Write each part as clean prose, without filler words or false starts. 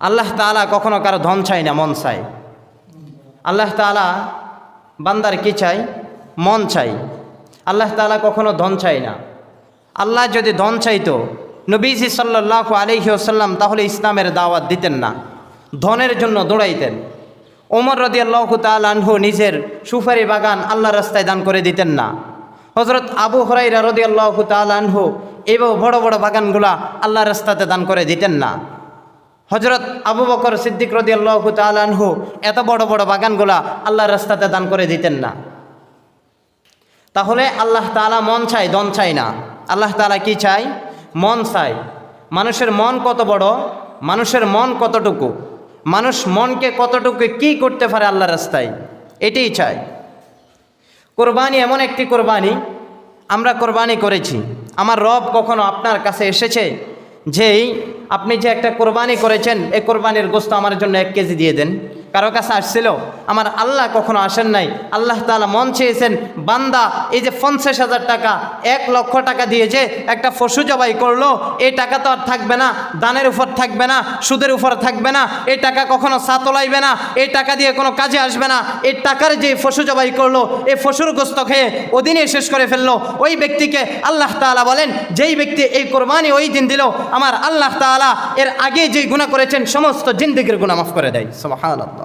আল্লাহ তাআলা কখনো কারো ধন চাই না, মন চাই। আল্লাহ তাআলা বান্দার কি চাই? মন চাই। আল্লাহ তাআলা কখনো ধন চাই না। আল্লাহ যদি ধন চাইতো নবীজি সাল্লাল্লাহু আলাইহি ওয়াসাল্লাম তাহলে ইসলামের দাওয়াত দিতেন না, ধনের জন্য দৌড়াইতেন। ওমর রাদিয়াল্লাহু তাআলা আনহু নিজের সুপারি বাগান আল্লাহর রাস্তায় দান করে দিতেন না। হযরত আবু হুরায়রা রাদিয়াল্লাহু তাআলা আনহু এইভাবে বড় বড় বাগানগুলা আল্লাহর রাস্তাতে দান করে দিতেন না। হযরত আবু বকর সিদ্দিক রাদিয়াল্লাহু তাআলা আনহু এত বড় বড় বাগানগুলা আল্লাহর রাস্তাতে দান করে দিতেন না। তাহলে আল্লাহ তাআলা মন চাই, ধন চাই না। আল্লাহ তাআলা কি চাই? মন চাই। মানুষের মন কত বড়, মানুষের মন কতটুকু, মানুষ মনকে কতটুকু কি করতে পারে আল্লাহর রাস্তায়, এটাই চাই। কোরবানি এমন একটি কোরবানি, আমরা কোরবানি করেছি। আমার রব কখনো আপনার কাছে এসেছে যেই আপনি যে একটা কোরবানি করেছেন এই কোরবানির গোশত আমার জন্য 1 কেজি দিয়ে দেন? কারো কাছে আসছিল? আমার আল্লাহ কখনো আসেন নাই। আল্লাহ তাআলা মন চেয়েছেন বান্দা এই যে 50,000 টাকা 1 লক্ষ টাকা দিয়ে যে একটা পশু জবাই করলো, এই টাকা তো আর থাকবে না, দানের উপর থাকবে না, সুদের উপর থাকবে না, এই টাকা কখনো সাতলাইবে না, এই টাকা দিয়ে কোনো কাজে আসবে না। এই টাকার যে পশু জবাই করলো এই পশুর গোশত খেয়ে ওদিনে শেষ করে ফেললো, ওই ব্যক্তিকে আল্লাহ তাআলা বলেন যেই ব্যক্তি এই কোরবানি ওই দিন দিল আমার আল্লাহ তাআলা এর আগে যে গুনাহ করেছেন সমস্ত জিন্দেগির গুনাহ মাফ করে দেয়। সুবহানাল্লাহ।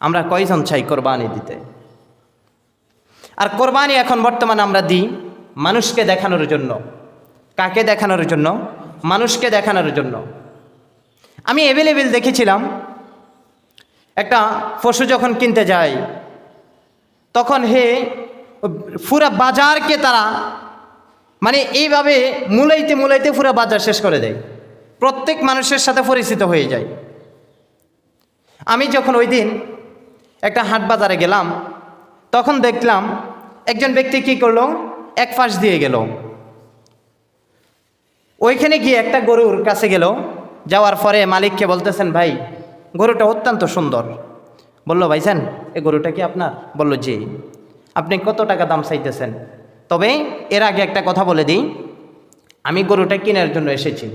আমরা কয়জন চাই কোরবানি দিতে? আর কোরবানি এখন বর্তমানে আমরা দিই মানুষকে দেখানোর জন্য। কাকে দেখানোর জন্য? মানুষকে দেখানোর জন্য। আমি অ্যাভেলেবেল দেখেছিলাম একটা পশু যখন কিনতে যায় তখন পুরা বাজারকে তারা মানে এইভাবে মুলাইতে মুলাইতে পুরা বাজার শেষ করে দেয়, প্রত্যেক মানুষের সাথে পরিচিত হয়ে যায়। আমি যখন ওই দিন একটা হাট বাজারে গেলাম তখন দেখলাম একজন ব্যক্তি কি করলো, এক পাশ দিয়ে গেল, ওইখানে গিয়ে একটা গরুর কাছে গেল। যাওয়ার পরে মালিককে বলতেছেন, ভাই গরুটা অত্যন্ত সুন্দর। বলল, ভাইজান এই গরুটা কি আপনার? বলল, জি। আপনি কত টাকা দাম চাইতেছেন? তবে এর আগে একটা কথা বলে দিই, আমি গরুটা কেনার জন্য এসেছি,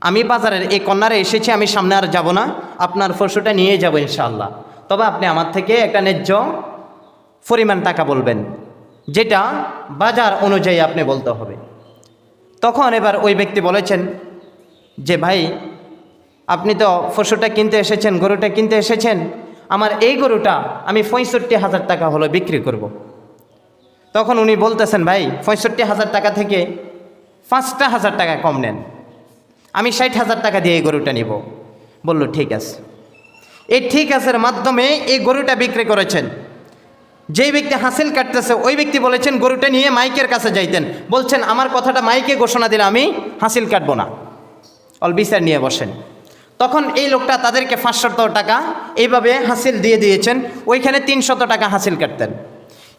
আমি বাজারের এই কর্নারে এসেছি, আমি সামনে আর যাব না, আপনার পশুটা নিয়ে যাব ইনশাআল্লাহ। তবে আপনি আমার থেকে একটা ন্যায্য পরিমাণ টাকা বলবেন, যেটা বাজার অনুযায়ী আপনি বলতে হবে। তখন এবার ওই ব্যক্তি বলেছেন যে, ভাই আপনি তো পশুটা কিনতে এসেছেন, গরুটা কিনতে এসেছেন, আমার এই গরুটা আমি 65,000 টাকা হলো বিক্রি করব। তখন উনি বলতেছেন, ভাই 65,000 টাকা থেকে 5,000 টাকা কম নেন, আমি 60,000 টাকা দিয়ে এই গরুটা নিব। বলল, ঠিক আছে। এই ঠিক আছের মাধ্যমে এই গরুটা বিক্রি করেছেন। যেই ব্যক্তি হাসিল কাটতেছে ওই ব্যক্তি বলেছেন গরুটা নিয়ে মাইকের কাছে যাইতেন, বলছেন আমার কথাটা মাইকে ঘোষণা দিলে আমি হাসিল কাটবো না, অল বিচার নিয়ে বসেন। তখন এই লোকটা তাদেরকে 500 টাকা এইভাবে হাসিল দিয়ে দিয়েছেন, ওইখানে 300 টাকা হাসিল কাটতেন।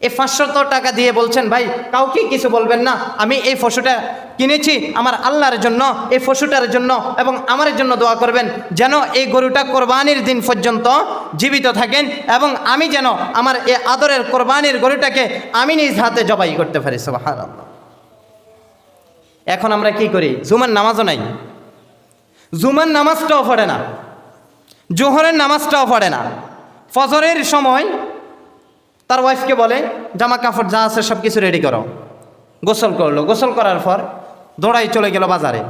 এই 500 টাকা দিয়ে বলছেন, ভাই কাউকে কিছু বলবেন না, আমি এই পশুটা কিনেছি আমার আল্লাহর জন্য, এই পশুটার জন্য এবং আমার জন্য দোয়া করবেন যেন এই গরুটা কোরবানির দিন পর্যন্ত জীবিত থাকেন এবং আমি যেন আমার এই আদরের কোরবানির গরুটাকে আমি নিজ হাতে জবাই করতে পারি। সুবহানাল্লাহ। এখন আমরা কি করি? জুমার নামাজও নাই, জুমার নামাজটাও পড়ে না, জোহরের নামাজটাও পড়ে না। ফজরের সময় তার ওয়াইফকে বলে জামা কাপড় যা আছে সব কিছু রেডি করো। গোসল করলো, গোসল করার পর দৌড়াই চলে গেল বাজারে।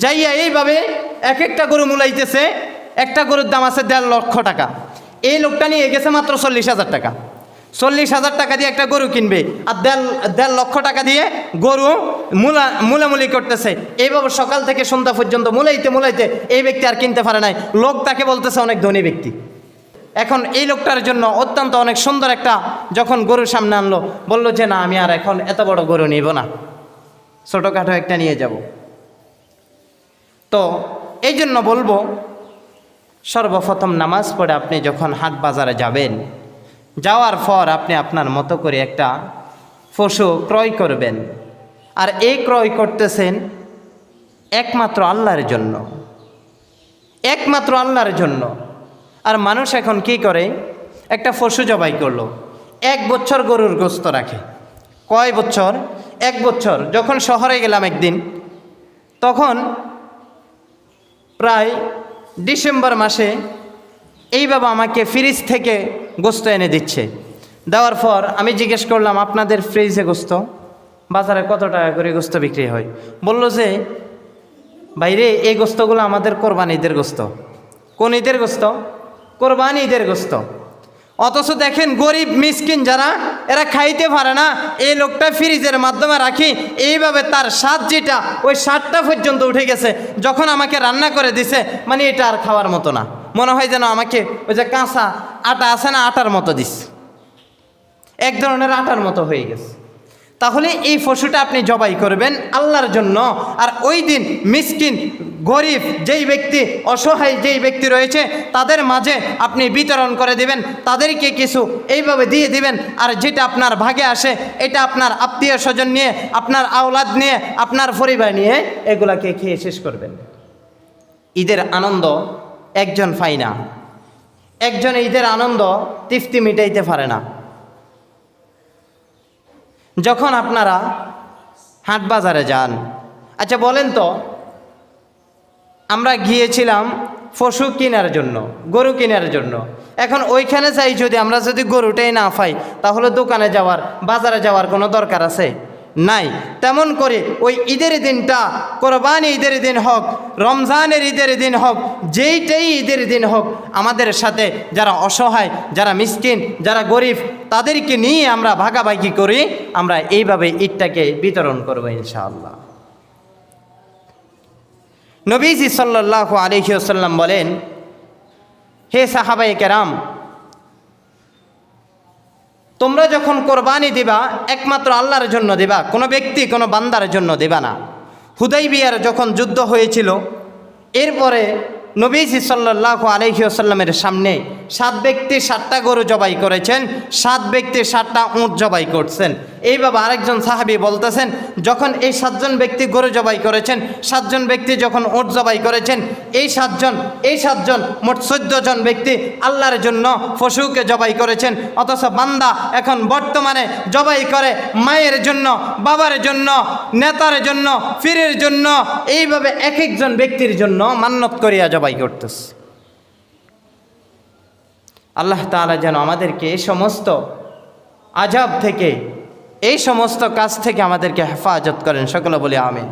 যাইয়া এইভাবে এক একটা গরু মুলাইতেছে, একটা গরুর দাম আছে 1.5 লক্ষ টাকা। এই লোকটা নিয়ে গেছে মাত্র 40,000 টাকা। 40,000 টাকা দিয়ে একটা গরু কিনবে আর 1.5 লক্ষ টাকা দিয়ে গরু মুলামুলি করতেছে। এইভাবে সকাল থেকে সন্ধ্যা পর্যন্ত মুলাইতে মুলাইতে এই ব্যক্তি আর কিনতে পারে নাই। লোক তাকে বলতেছে অনেক ধনী ব্যক্তি। এখন এই লোকটার জন্য অত্যন্ত অনেক সুন্দর একটা যখন গরুর সামনে আনলো, বললো যে না আমি আর এখন এত বড় গরু নিব না, ছোটোখাটো একটা নিয়ে যাব। তো এই জন্য বলবো সর্বপ্রথম নামাজ পড়ে আপনি যখন হাট বাজারে যাবেন, যাওয়ার পর আপনি আপনার মতো করে একটা পশু ক্রয় করবেন। আর এই ক্রয় করতেছেন একমাত্র আল্লাহর জন্য, একমাত্র আল্লাহর জন্য। আর মানুষ এখন কি করে, একটা পশু জবাই করলো, 1 বছর গরুর গোশত রাখে। কয় বছর? 1 বছর। যখন শহরে গেলাম একদিন, তখন প্রায় ডিসেম্বর মাসে এই বাবা আমাকে ফ্রিজ থেকে গোস্ত এনে দিচ্ছে। দেওয়ার পর আমি জিজ্ঞেস করলাম, আপনাদের ফ্রিজে গোস্ত বাজারে কত টাকা করে গোস্ত বিক্রি হয়? বলল যে বাইরে এই গোস্তগুলো আমাদের কোরবানি ঈদের গোস্ত। কোন ঈদের গোস্ত? কোরবানি ঈদের গোস্ত। অথচ দেখেন গরিব মিসকিন যারা, এরা খাইতে পারে না, এই লোকটা ফ্রিজের মাধ্যমে রাখি এইভাবে তার স্বাদ যেটা ওই স্বাদটা পর্যন্ত উঠে গেছে। যখন আমাকে রান্না করে দিছে, মানে এটা আর খাওয়ার মতো না, মনে হয় যেন আমাকে ওই যে কাঁচা আটা আছে না, আটার মতো দিস, এক ধরনের আটার মতো হয়ে গেছে। তাহলে এই পশুটা আপনি জবাই করবেন আল্লাহর জন্য, আর ওই দিন মিসকিন গরিব যেই ব্যক্তি, অসহায় যেই ব্যক্তি রয়েছে তাদের মাঝে আপনি বিতরণ করে দিবেন, তাদেরকে কিছু এইভাবে দিয়ে দিবেন। আর যেটা আপনার ভাগে আসে এটা আপনার আত্মীয় স্বজন নিয়ে, আপনার আওলাদ নিয়ে, আপনার পরিবার নিয়ে এগুলাকে খেয়ে শেষ করবেন। ঈদের আনন্দ একজন পায় না, একজন ঈদের আনন্দ তৃপ্তি মিটাইতে পারে না। যখন আপনারা হাট বাজারে যান, আচ্ছা বলেন তো, আমরা গিয়েছিলাম পশু কেনার জন্য, গরু কেনার জন্য। এখন ওইখানে যাই যদি আমরা যদি গরুটাই না পাই, তাহলে দোকানে যাওয়ার, বাজারে যাওয়ার কোনো দরকার আছে? নাই। তেমন করে ওই ঈদের দিনটা, কোরবানি ঈদের দিন হোক, রমজানের ঈদের দিন হোক, যেইটাই ঈদের দিন হোক, আমাদের সাথে যারা অসহায়, যারা মিসকিন, যারা গরিব, তাদেরকে নিয়ে আমরা ভাগাভাগি করি, আমরা এইভাবে ঈদটাকে বিতরণ করব ইনশাআল্লাহ। নবীজি সাল্লাল্লাহু আলাইহি ওয়াসাল্লাম বলেন, হে সাহাবায়ে কেরাম, তোমরা যখন কোরবানি দিবা একমাত্র আল্লাহর জন্য দিবা, কোনো ব্যক্তি কোনো বান্দার জন্য দিবা না। হুদাইবিয়ার যখন যুদ্ধ হয়েছিল, এরপরে নবীজি সাল্লাল্লাহু আলাইহি ওয়াসাল্লামের সামনে 7 ব্যক্তি 7টা গরু জবাই করেছেন, 7 ব্যক্তি 7টা উট জবাই করছেন। এইভাবে আরেকজন সাহাবী বলতেছেন, যখন এই 7 জন ব্যক্তি গরু জবাই করেছেন, 7 জন ব্যক্তি যখন উট জবাই করেছেন, এই 7 জন মোট 14 জন ব্যক্তি আল্লাহর জন্য পশুকে জবাই করেছেন। অথচ বান্দা এখন বর্তমানে জবাই করে মায়ের জন্য, বাবার জন্য, নেতার জন্য, পীরের জন্য, এইভাবে এক একজন ব্যক্তির জন্য মান্নত করিয়া জবাই করতেছে। আল্লাহ তাআলা যেন আমাদেরকে এই সমস্ত আযাব থেকে, এই সমস্ত কাজ থেকে আমাদেরকে হেফাজত করেন। সকলে বলি আমিন।